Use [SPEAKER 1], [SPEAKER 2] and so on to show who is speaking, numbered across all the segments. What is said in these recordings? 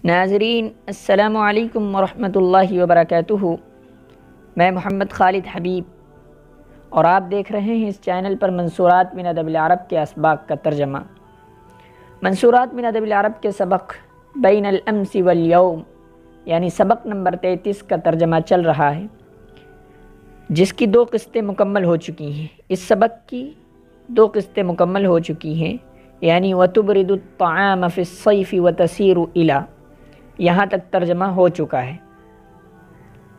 [SPEAKER 1] ناظرین السلام علیکم ورحمۃ اللہ وبرکاتہ۔ میں محمد خالد حبیب اور آپ دیکھ رہے ہیں اس چینل پر منصورات من ادب العرب کے اسباق کا ترجمہ۔ منصورات من ادب العرب کے سبق بین الامس والیوم یعنی سبق نمبر 33 کا ترجمہ چل رہا ہے، جس کی 2 قسطیں مکمل ہو چکی ہیں۔ اس سبق کی 2 قسطیں مکمل ہو چکی ہیں، یعنی وَتُبْرِدُ الطَّعَامَ فِي الصَّيْفِ وَتَسِيرُ إِلَى، یہاں تک ترجمہ ہو چکا ہے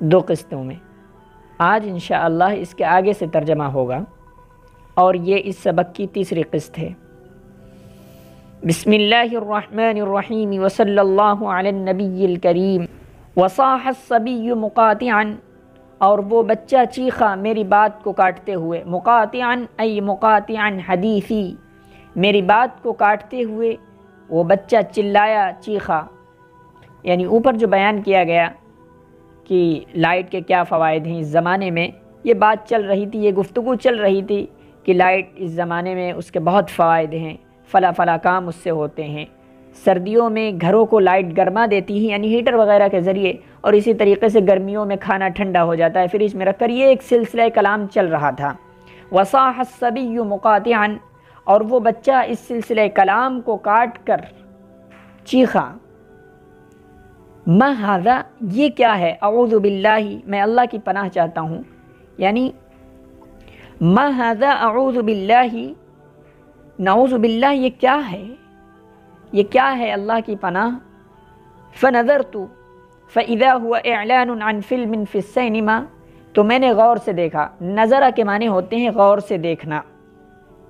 [SPEAKER 1] 2 قسطوں میں۔ آج انشاءاللہ اس کے آگے سے ترجمہ ہوگا اور یہ اس سبق کی 3ری قسط ہے۔ بسم اللہ الرحمن الرحیم وصلی اللہ علی النبی الکریم۔ وصاح الصبی مقاطعا، اور وہ بچہ چیخا میری بات کو کاٹتے ہوئے، مقاطعا ای مقاطعا حدیثی، میری بات کو کاٹتے ہوئے وہ بچہ چلایا، چیخا۔ یعنی اوپر جو بیان کیا گیا کہ لائٹ کے کیا فوائد ہیں، اس زمانے میں یہ بات چل رہی تھی، یہ گفتگو چل رہی تھی کہ لائٹ اس زمانے میں اس کے بہت فوائد ہیں، فلاں کام اس سے ہوتے ہیں۔ سردیوں میں گھروں کو لائٹ گرما دیتی ہے، یعنی ہیٹر وغیرہ کے ذریعے، اور اسی طریقے سے گرمیوں میں کھانا ٹھنڈا ہو جاتا ہے فریج میں رکھ کر۔ یہ ایک سلسلہ کلام چل رہا تھا۔ وصاح الصبی مقاطعا، اور وہ بچہ اس سلسلہ کلام کو کاٹ کر چیخا۔ ما ھذا، یہ کیا ہے؟ اعوذ باللہ، میں اللہ کی پناہ چاہتا ہوں، یعنی ما ھذا اعوذ باللہ، نعوذ باللہ، یہ کیا ہے؟ یہ کیا ہے اللہ کی پناہ؟ فنظرت فاذا هو اعلان عن فلم فی السینما، تو میں نے غور سے دیکھا۔ نظرہ کے معنی ہوتے ہیں غور سے دیکھنا،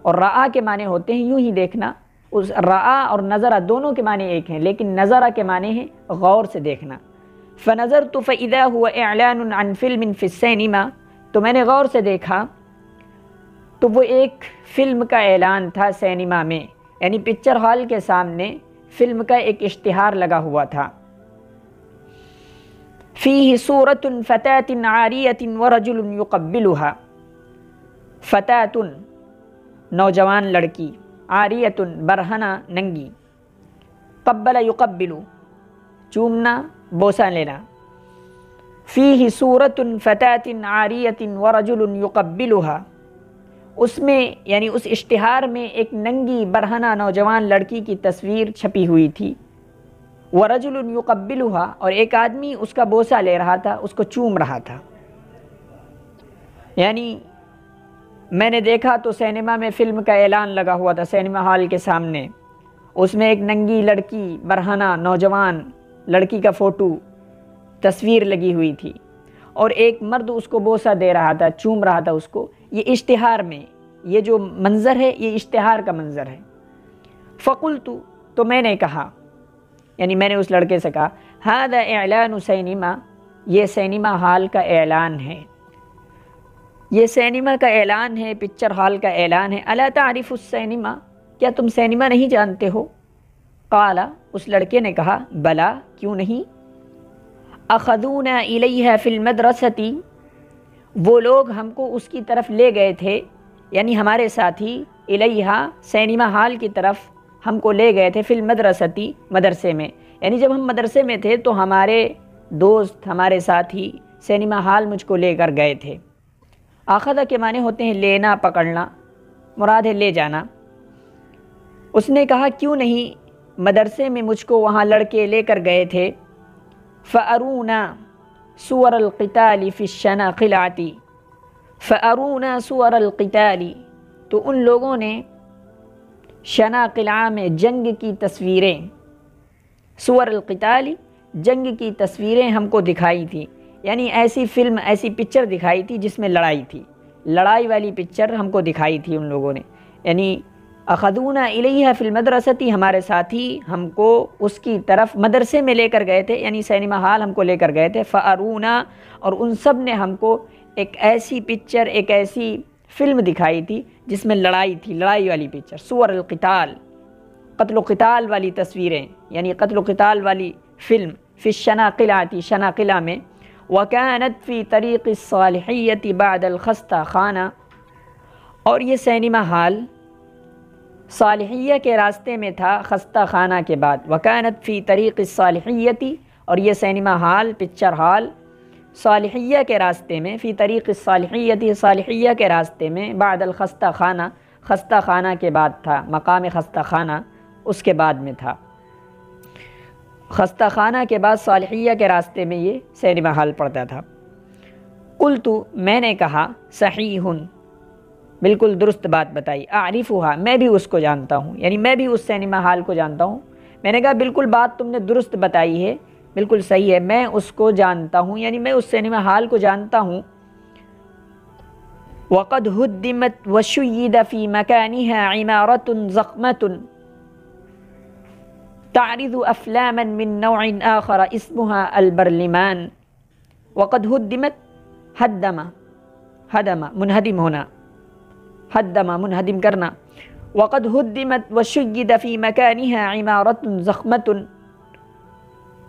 [SPEAKER 1] اور رآ کے معنی ہوتے ہیں یوں ہی دیکھنا۔ اس رآ اور نظرہ دونوں کے معنی ایک ہیں، لیکن نظرہ کے معنی ہے غور سے دیکھنا۔ فنظرت فاذا هو اعلان عن فلم فی السینما، تو میں نے غور سے دیکھا تو وہ ایک فلم کا اعلان تھا سینما میں، یعنی پکچر ہال کے سامنے فلم کا ایک اشتہار لگا ہوا تھا۔ فیہ صورۃ فتاۃ عاریۃ ورجل یقبلھا، فتاۃ نوجوان لڑکی، عاریۃ برہنہ ننگی، قبل یقبل چومنا بوسہ لینا۔ فیہ صورۃ فتاۃ عاریۃ ورجل یقبلھا، اس میں یعنی اس اشتہار میں ایک ننگی برہنہ نوجوان لڑکی کی تصویر چھپی ہوئی تھی۔ ورجل یقبلھا، اور ایک آدمی اس کا بوسہ لے رہا تھا، اس کو چوم رہا تھا۔ یعنی میں نے دیکھا تو سینما میں فلم کا اعلان لگا ہوا تھا سینما ہال کے سامنے، اس میں ایک ننگی لڑکی برہنہ نوجوان لڑکی کا فوٹو تصویر لگی ہوئی تھی، اور ایک مرد اس کو بوسہ دے رہا تھا، چوم رہا تھا اس کو۔ یہ اشتہار میں، یہ جو منظر ہے یہ اشتہار کا منظر ہے۔ فقلت، تو میں نے کہا، یعنی میں نے اس لڑکے سے کہا، ھذا اعلان سینما، یہ سینما ہال کا اعلان ہے، یہ سینما کا اعلان ہے، پکچر ہال کا اعلان ہے۔ الا تعرف السینما، کیا تم سینما نہیں جانتے ہو؟ قال، اس لڑکے نے کہا، بلا، کیوں نہیں۔ اخذونا الیہا فی المدرسۃ، وہ لوگ ہم کو اس کی طرف لے گئے تھے، یعنی ہمارے ساتھی، الیہا سینما ہال کی طرف ہم کو لے گئے تھے، فی المدرسۃ مدرسے میں، یعنی جب ہم مدرسے میں تھے تو ہمارے دوست، ہمارے ساتھی سینما ہال مجھ کو لے کر گئے تھے۔ آخذہ کے معنی ہوتے ہیں لینا، پکڑنا، مراد ہے لے جانا۔ اس نے کہا کیوں نہیں، مدرسے میں مجھ کو وہاں لڑکے لے کر گئے تھے۔ فَأَرُونَا صُوَرَ الْقِتَالِ فِي الشَّنَاقِلَةِ، فَأَرُونَا صُوَرَ الْقِتَالِ، تو ان لوگوں نے شناقلہ میں جنگ کی تصویریں، صور القتال، جنگ کی تصویریں ہم کو دکھائی تھی، یعنی ایسی فلم، ایسی پکچر دکھائی تھی جس میں لڑائی تھی، لڑائی والی پکچر ہم کو دکھائی تھی ان لوگوں نے۔ یعنی اخذونا الیہا فی المدرسۃ، ہمارے ساتھی ہم کو اس کی طرف مدرسے میں لے کر گئے تھے، یعنی سینما ہال ہم کو لے کر گئے تھے۔ فارونا، اور ان سب نے ہم کو ایک ایسی پکچر، ایک ایسی فلم دکھائی تھی جس میں لڑائی تھی، لڑائی والی پکچر، صور القتال، قتل و قتال والی تصویریں، یعنی قتل و قتال والی فلم، فی الشناقلہ، شناقلہ میں۔ وَكَانَتْ فِي طَرِيقِ الصَّالِحِيَّةِ بَعْدَ الْخَسْتَہ خانہ، اور یہ سینما ہال صالحیہ کے راستے میں تھا خستہ خانہ کے بعد، وکانت فی طریق الصالحیتی، اور یہ سینما ہال پکچر ہال صالحیہ کے راستے میں، فی طریق الصالحیتی صالحیہ کے راستے میں، بعد الخستہ خانہ خستہ خانہ کے بعد تھا، مقام خستہ خانہ اس کے بعد میں تھا، خستہ خانہ کے بعد صالحیہ کے راستے میں یہ سینما ہال پڑتا تھا۔ قلت، میں نے کہا، صحیح، بالکل درست بات بتائی، اعرفها، میں بھی اس کو جانتا ہوں، یعنی میں بھی اس سینما ہال کو جانتا ہوں۔ میں نے کہا بالکل بات تم نے درست بتائی ہے، بالکل صحیح ہے، میں اس کو جانتا ہوں، یعنی میں اس سینما ہال کو جانتا ہوں۔ وقد هدمت وشيد في مكانها عمارة ضخمة تعرض أفلاما من نوع آخر اسمها البرلمان۔ وقد هدمت، ہدم منہدم ہونا، ہدم منہدم کرنا، وقد هدمت وشيد في مكانها عمارة ضخمة،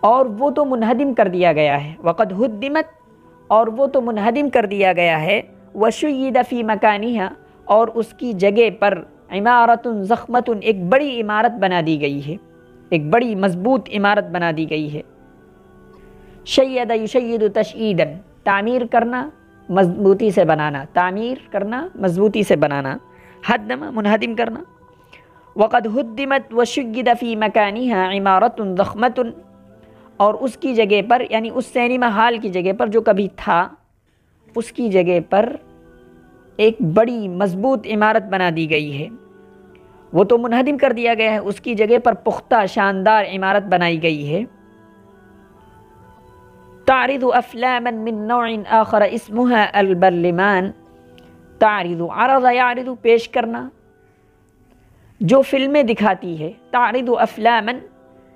[SPEAKER 1] اور وہ تو منہدم کر دیا گیا ہے، وقد هدمت، اور وہ تو منہدم کر دیا گیا ہے، وشيد في مكانها، اور اس کی جگہ پر، عمارة ضخمة، ایک بڑی عمارت بنا دی گئی ہے، ایک بڑی مضبوط عمارت بنا دی گئی ہے۔ شید یشید تشییدا، تعمیر کرنا، مضبوطی سے بنانا، تعمیر کرنا، مضبوطی سے بنانا، ہدم منہدم کرنا۔ وقد ہدمت وشید فی مکانها عمارة ضخمة، اور اس کی جگہ پر، یعنی اس سینما ہال کی جگہ پر جو کبھی تھا، اس کی جگہ پر ایک بڑی مضبوط عمارت بنا دی گئی ہے، وہ تو منہدم کر دیا گیا ہے، اس کی جگہ پر پختہ شاندار عمارت بنائی گئی ہے۔ تعرض افلاما من نوع آخر اسمها البرلمان، تعرض، عرض یعرض، پیش کرنا، جو فلمیں دکھاتی ہے، تعرض افلاما،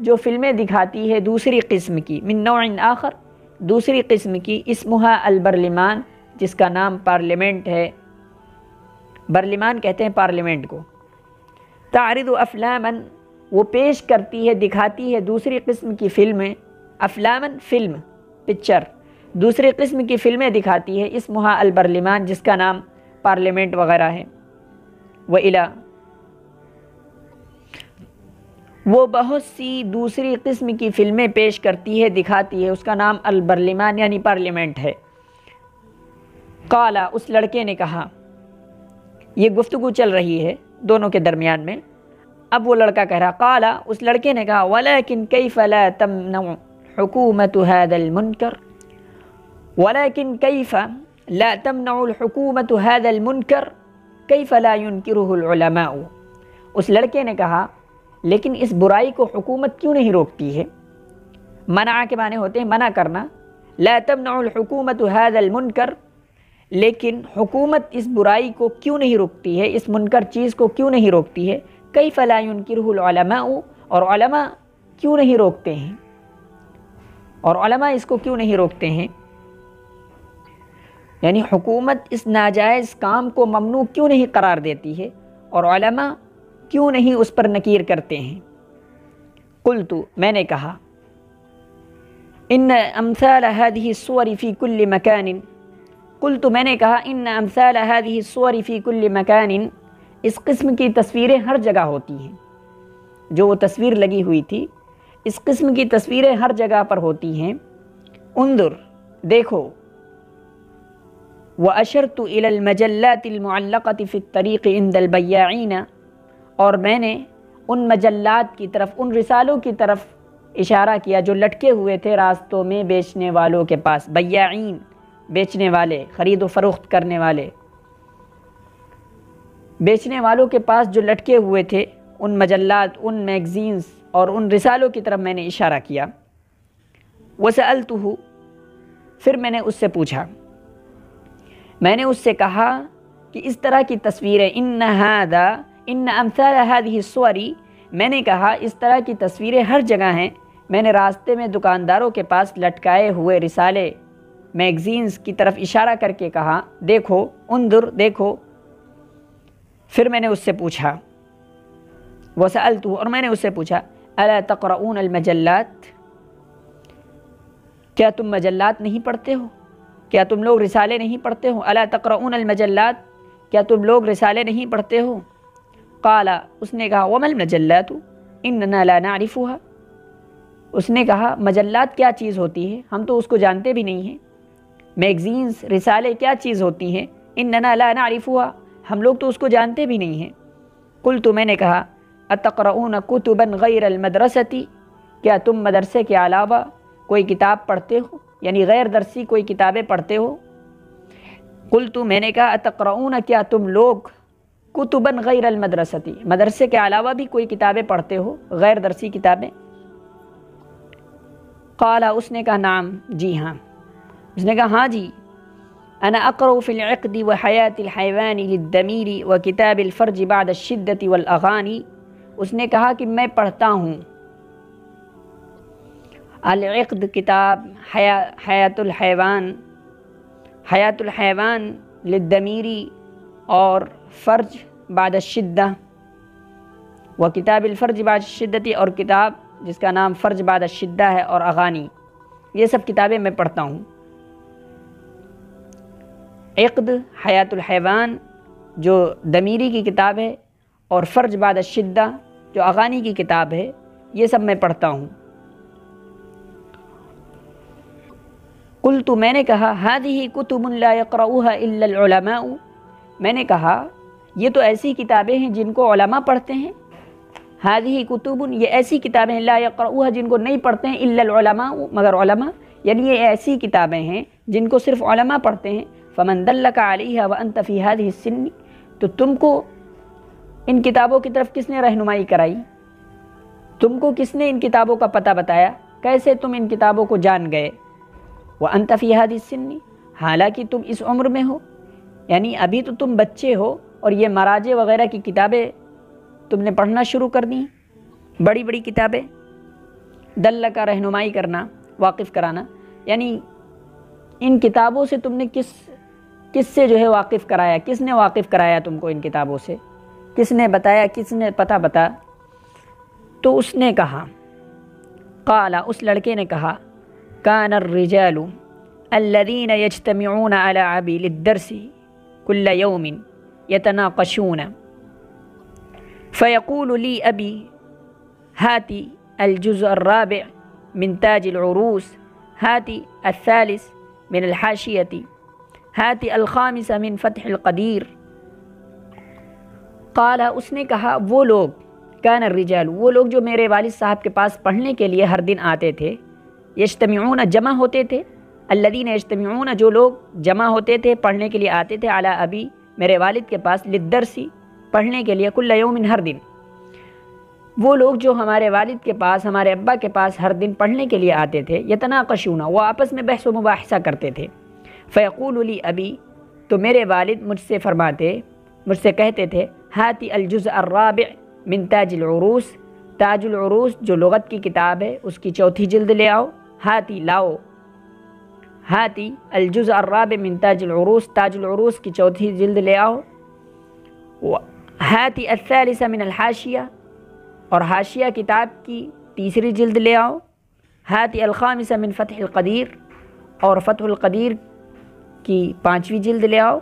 [SPEAKER 1] جو فلمیں دکھاتی ہے دوسری قسم کی، من نوع آخر، دوسری قسم کی، اسمها البرلمان، جس کا نام پارلیمنٹ ہے، برلمان کہتے ہیں پارلیمنٹ کو۔ تعرض افلاما، وہ پیش کرتی ہے، دکھاتی ہے دوسری قسم کی فلمیں، افلاما فلم، پکچر، دوسری قسم کی فلمیں دکھاتی ہے، اسمها البرلمان، جس کا نام پارلیمنٹ وغیرہ ہے۔ وَإِلَى، وہ بہت سی دوسری قسم کی فلمیں پیش کرتی ہے، دکھاتی ہے، اس کا نام البرلمان یعنی پارلیمنٹ ہے۔ قال، اس لڑکے نے کہا، یہ گفتگو چل رہی ہے دونوں کے درمیان میں، اب وہ لڑکا کہہ رہا، قال، اس لڑکے نے کہا، ولیکن کیف لا تمنع حکومت هذا المنکر، ولیکن کیف لا تمنع الحکومت هذا المنکر کیف لا ينکرہ العلماء۔ اس لڑکے نے کہا، لیکن اس برائی کو حکومت کیوں نہیں روکتی ہے؟ منع کے معنی ہوتے ہیں منع کرنا، لا تمنع الحکومت هذا المنکر، لیکن حکومت اس برائی کو کیوں نہیں روکتی ہے، اس منکر چیز کو کیوں نہیں روکتی ہے، کیف لا ينکرہ العلماء، اور علماء کیوں نہیں روکتے ہیں، اور علماء اس کو کیوں نہیں روکتے ہیں، یعنی حکومت اس ناجائز کام کو ممنوع کیوں نہیں قرار دیتی ہے، اور علماء کیوں نہیں اس پر نکیر کرتے ہیں۔ قلت، میں نے کہا، ان امثال هذه الصور في كل مكان، قلت، میں نے کہا، ان امثال هذه الصور في كل مكان، اس قسم کی تصویریں ہر جگہ ہوتی ہیں، جو وہ تصویر لگی ہوئی تھی، اس قسم کی تصویریں ہر جگہ پر ہوتی ہیں۔ انظر، دیکھو، واشرت الى المجلات المعلقة في الطريق عند البياعين، اور میں نے ان مجلات کی طرف، ان رسالوں کی طرف اشارہ کیا جو لٹکے ہوئے تھے راستوں میں بیچنے والوں کے پاس، بیاعین، بیچنے والے، خرید و فروخت کرنے والے، بیچنے والوں کے پاس جو لٹکے ہوئے تھے، ان مجلات، ان میگزینز اور ان رسالوں کی طرف میں نے اشارہ کیا۔ وسألتہ، پھر میں نے اس سے پوچھا، میں نے اس سے کہا کہ اس طرح کی تصویریں، ان امثال هذه الصور، میں نے کہا اس طرح کی تصویریں ہر جگہ ہیں۔ میں نے راستے میں دکانداروں کے پاس لٹکائے ہوئے رسالے، میگزینز کی طرف اشارہ کر کے کہا، دیکھو، انظر، دیکھو۔ پھر میں نے اس سے پوچھا، وسألتہ، اور میں نے اس سے پوچھا، الا تقرؤون المجلات، کیا تم مجلات نہیں پڑھتے ہو؟ کیا تم لوگ رسالے نہیں پڑھتے ہو؟ الا تقرؤون المجلات، کیا تم لوگ رسالے نہیں پڑھتے ہو؟ قال اس نے کہا وما المجلات اننا لا نعرفها، اس نے کہا مجلات کیا چیز ہوتی ہے، ہم تو اس کو جانتے بھی نہیں ہیں، میگزینز رسالے کیا چیز ہوتی ہیں، اننا لا نعرفها، ہم لوگ تو اس کو جانتے بھی نہیں ہیں۔ قلت میں نے کہا اتقرؤون کتبا غیر المدرسۃ، کیا تم مدرسے کے علاوہ کوئی کتاب پڑھتے ہو، یعنی غیر درسی کوئی کتابیں پڑھتے ہو؟ قلت میں نے کہا اتقرؤون، کیا تم لوگ کتبا غیر المدرسۃ، مدرسے کے علاوہ بھی کوئی کتابیں پڑھتے ہو، غیر درسی کتابیں؟ قال اس نے کہا نعم، جی ہاں، اس نے کہا ہاں جی، انا اقرأ فی العقد وحیاة الحیوان للدمیر وکتاب الفرج بعد الشدة والاغانی، اس نے کہا کہ میں پڑھتا ہوں العقد کتاب، حیاة الحیوان للدمیری اور فرج بعد الشدہ، و کتاب الفرج بعد الشدتی، اور کتاب جس کا نام فرج بعد الشدہ ہے، اور اغانی، یہ سب کتابیں میں پڑھتا ہوں۔ عقد، حیاة الحیوان جو دمیری کی کتاب ہے، اور فرج بعد الشدہ جو اغانی کی کتاب ہے، یہ سب میں پڑھتا ہوں۔ قلت میں نے کہا هذه کتب لا يقرؤها الا العلماء، میں نے کہا یہ تو ایسی کتابیں ہیں جن کو علماء پڑھتے ہیں، هذه کتب، یہ ایسی کتابیں ہیں لا يقرؤها جن کو نہیں پڑھتے ہیں، الا العلماء، مگر علماء، یعنی یہ ایسی کتابیں ہیں جن کو صرف علماء پڑھتے ہیں۔ فمن دلک علیہا وانت فی هذه السن، تو تم کو ان کتابوں کی طرف کس نے رہنمائی کرائی، تم کو کس نے ان کتابوں کا پتہ بتایا، کیسے تم ان کتابوں کو جان گئے؟ وانت فی هذه السن، حالانکہ تم اس عمر میں ہو، یعنی ابھی تو تم بچے ہو، اور یہ مراجع وغیرہ کی کتابیں تم نے پڑھنا شروع کر دی، بڑی بڑی کتابیں۔ دل کا رہنمائی کرنا، واقف کرانا، یعنی ان کتابوں سے تم نے کس سے جو ہے واقف کرایا، کس نے واقف کرایا تم کو ان کتابوں سے، کس نے بتایا، کس نے پتہ بتا؟ تو اس نے کہا، قال، اس لڑکے نے کہا، کان الرجال الذین یجتمعون علی ابی للدرس کل یوم یتناقشون فیقول لی ابی هاتی الجزء الرابع من تاج العروس، هاتی الثالث من الحاشیة، هاتی الخامس من فتح القدیر۔ قال، اس نے کہا وہ لوگ، کان الرجال، وہ لوگ جو میرے والد صاحب کے پاس پڑھنے کے لیے ہر دن آتے تھے، یجتمعون، جمع ہوتے تھے، الذین یجتمعون، جو لوگ جمع ہوتے تھے پڑھنے کے لیے آتے تھے، علی ابی، میرے والد کے پاس، للدرسی، پڑھنے کے لیے، کل یوم، ہر دن، وہ لوگ جو ہمارے والد کے پاس، ہمارے ابا کے پاس ہر دن پڑھنے کے لیے آتے تھے، یتناقشون، وہ آپس میں بحث و مباحثہ کرتے تھے، فیقول لی ابی، تو میرے والد مجھ سے فرماتے، مجھ سے کہتے تھے، ہاتی الجزء الرابع من تاج العروس، تاج العروس جو لغت کی کتاب ہے اس کی چوتھی جلد لے آؤ، ہاتی، لاؤ، ہاتی الجزء الرابع من تاج العروس، تاج العروس کی چوتھی جلد لے آؤ، ہاتی الثالث من الحاشیہ، اور حاشیہ کتاب کی تیسری جلد لے آؤ، ہاتی الخامس من فتح القدیر، اور فتح القدیر کی 5ویں جلد لے آؤ،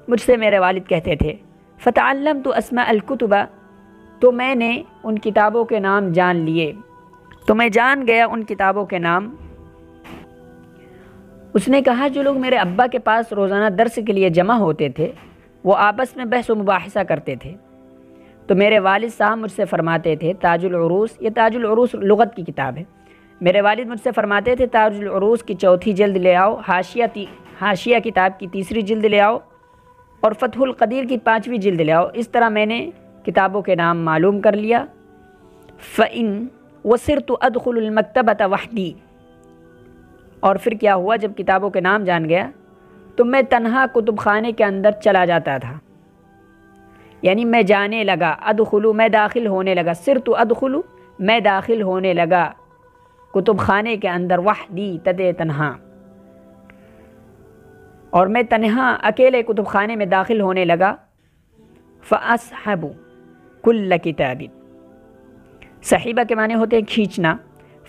[SPEAKER 1] مجھ سے میرے والد کہتے تھے۔ فتعلمت اسماء الکتب، تو میں نے ان کتابوں کے نام جان لیے، تو میں جان گیا ان کتابوں کے نام۔ اس نے کہا جو لوگ میرے ابا کے پاس روزانہ درس کے لیے جمع ہوتے تھے وہ آپس میں بحث و مباحثہ کرتے تھے، تو میرے والد صاحب مجھ سے فرماتے تھے، تاج العروس، یہ تاج العروس لغت کی کتاب ہے، میرے والد مجھ سے فرماتے تھے تاج العروس کی چوتھی جلد لے آؤ، حاشیہ کتاب کی تیسری جلد لے آؤ، اور فتح القدیر کی 5ویں جلد لے آؤ۔ اس طرح میں نے کتابوں کے نام معلوم کر لیا۔ فَإِن وَصِرْتُ أَدْخُلُ الْمَكْتَبَةَ وَحْدِي، اور پھر کیا ہوا، جب کتابوں کے نام جان گیا تو میں تنہا کتب خانے کے اندر چلا جاتا تھا، یعنی میں جانے لگا، ادخلو، میں داخل ہونے لگا، صرت ادخلو، میں داخل ہونے لگا کتب خانے کے اندر، وحدی، تدے تنہا، اور میں تنہا اکیلے کتب خانے میں داخل ہونے لگا۔ فَأَصْحَبُ كُلَّ كِتَابٍ، صحیبہ کے معنی ہوتے ہیں کھینچنا،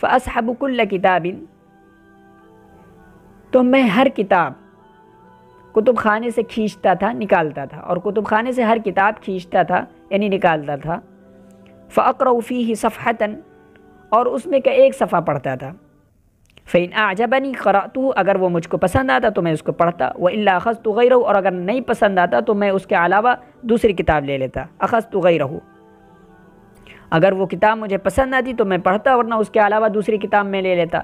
[SPEAKER 1] فَأَصْحَبُ كُلَّ كِتَابٍ، تو میں ہر کتاب کتب خانے سے کھینچتا تھا، نکالتا تھا، اور کتب خانے سے ہر کتاب کھینچتا تھا، یعنی نکالتا تھا، فَأَقْرَأُ فِيهِ صَفْحَةً، اور اس میں کا ایک صفحہ پڑھتا تھا، فَإِنْ أَعْجَبَنِي قَرَأْتُهُ، اگر وہ مجھ کو پسند آتا تو میں اس کو پڑھتا، وَإِلَّا أَخَذْتُ غَيْرَهُ، اور اگر نہیں پسند آتا تو میں اس کے علاوہ دوسری کتاب لے لیتا، أَخَذْتُ غَيْرَهُ، اگر وہ کتاب مجھے پسند آتی تو میں پڑھتا ورنہ اس کے علاوہ دوسری کتاب میں لے لیتا۔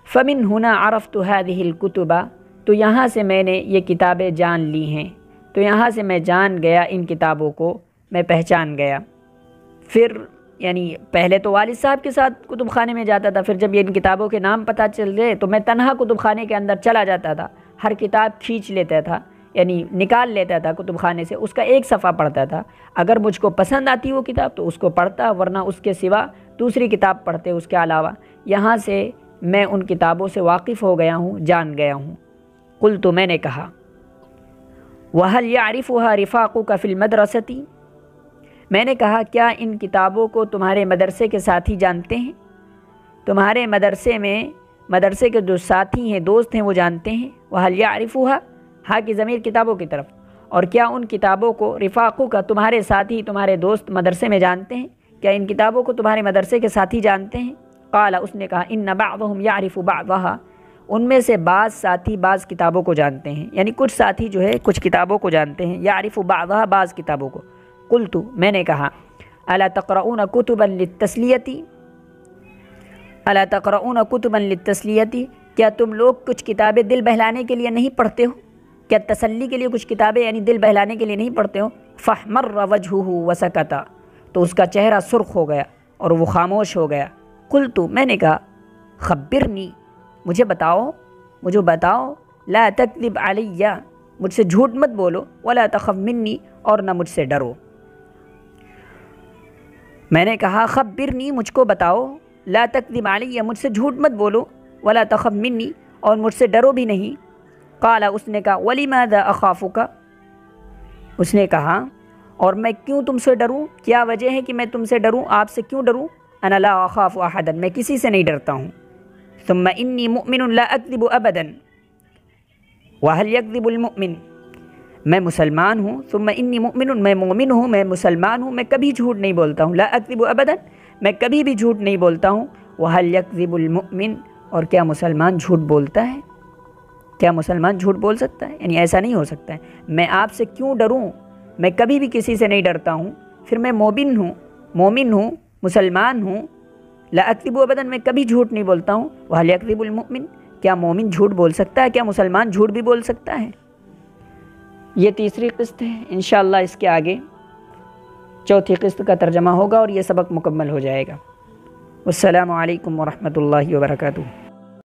[SPEAKER 1] فَمِنْ هُنَا عَرَفْتُ هَذِهِ الْكُتُبَ، تو یہاں سے میں نے یہ کتابیں جان لی ہیں، تو یہاں سے میں جان گیا ان کتابوں کو، میں پہچان گیا۔ پھر یعنی پہلے تو والد صاحب کے ساتھ کتب خانے میں جاتا تھا، پھر جب یہ ان کتابوں کے نام پتہ چل گئے تو میں تنہا کتب خانے کے اندر چلا جاتا تھا، ہر کتاب کھینچ لیتا تھا، یعنی نکال لیتا تھا کتب خانے سے، اس کا ایک صفحہ پڑھتا تھا، اگر مجھ کو پسند آتی وہ کتاب تو اس کو پڑھتا، ورنہ اس کے سوا دوسری کتاب پڑھتے اس کے علاوہ۔ یہاں سے میں ان کتابوں سے واقف ہو گیا ہوں، جان گیا ہوں۔ قلت، میں نے کہا، وَهَلْ يَعْرِفُهَا رِفَاقُكَ فِي الْمَدْرَسَةِ، میں نے کہا کیا ان کتابوں کو تمہارے مدرسے کے ساتھی جانتے ہیں؟ تمہارے مدرسے میں مدرسے کے جو ساتھی ہیں، دوست ہیں، وہ جانتے ہیں؟ وَهَلْ يَعْرِفُهَا، ہاں کی ضمیر کتابوں کی طرف، اور کیا ان کتابوں کو رفاقُكَ، تمہارے ساتھی، تمہارے دوست مدرسے میں جانتے ہیں؟ کیا ان کتابوں کو تمہارے مدرسے کے ساتھی جانتے ہیں؟ قال، اس نے کہا، إِنَّ بَعْضَهُمْ يَعْرِفُ بَعْضَهَا، ان میں سے بعض ساتھی بعض کتابوں کو جانتے ہیں، یعنی کچھ ساتھی جو ہے کچھ کتابوں کو جانتے ہیں، يَعْرِفُ بَعْضَهَا، بعض کتابوں کو۔ قلت، میں نے کہا، أَلَا تَقْرَؤُونَ كُتُبًا لِلتَّسْلِيَةِ، أَلَا تَقْرَؤُونَ كُتُبًا لِلتَّسْلِيَةِ، کیا تم لوگ کچھ کتابیں دل بہلانے کے لیے نہیں پڑھتے ہو؟ کیا تسلی کے لیے کچھ کتابیں یعنی دل بہلانے کے لیے نہیں پڑھتے ہو؟ فَاحْمَرَّ وَجْهُهُ وَسَكَتَ، تو اس کا چہرہ سرخ ہو گیا اور وہ خاموش ہو گیا۔ قلت، میں نے کہا، خبرنی، مجھے بتاؤ، مجھے بتاؤ، لا تکذب علی، مجھ سے جھوٹ مت بولو، ولا تخف منی، اور نہ مجھ سے ڈرو۔ میں نے کہا، خبرنی، مجھ کو بتاؤ، لا تکذب علی، مجھ سے جھوٹ مت بولو، ولا تخف منی، اور مجھ سے ڈرو بھی نہیں۔ قال، اس نے کہا، ولماذا اخافک، اس نے کہا، اور میں کیوں تم سے ڈروں؟ کیا وجہ ہے کہ میں تم سے ڈروں، آپ سے کیوں ڈروں؟ انا لا اخاف احدا، میں کسی سے نہیں ڈرتا ہوں۔ ثم انی مؤمن لا اکذب ابدا، وهل یکذب المؤمن، میں مسلمان ہوں، ثم انی مؤمن، میں مومن ہوں، میں مسلمان ہوں، میں کبھی جھوٹ نہیں بولتا ہوں، لا اکذب ابدا، میں کبھی بھی جھوٹ نہیں بولتا ہوں، وهل یکذب المؤمن، اور کیا مسلمان جھوٹ بولتا ہے؟ کیا مسلمان جھوٹ بول سکتا ہے؟ یعنی ایسا نہیں ہو سکتا ہے، میں آپ سے کیوں ڈروں؟ میں کبھی بھی کسی سے نہیں ڈرتا ہوں، پھر میں مومن ہوں، مسلمان ہوں، لا اکذب ابدا، میں کبھی جھوٹ نہیں بولتا ہوں، وهل یکذب المؤمن، کیا مومن جھوٹ بول سکتا ہے؟ کیا مسلمان جھوٹ بھی بول سکتا ہے؟ یہ تیسری قسط ہے، انشاءاللہ اس کے آگے چوتھی قسط کا ترجمہ ہوگا اور یہ سبق مکمل ہو جائے گا۔ والسلام علیکم ورحمۃ اللہ وبرکاتہ۔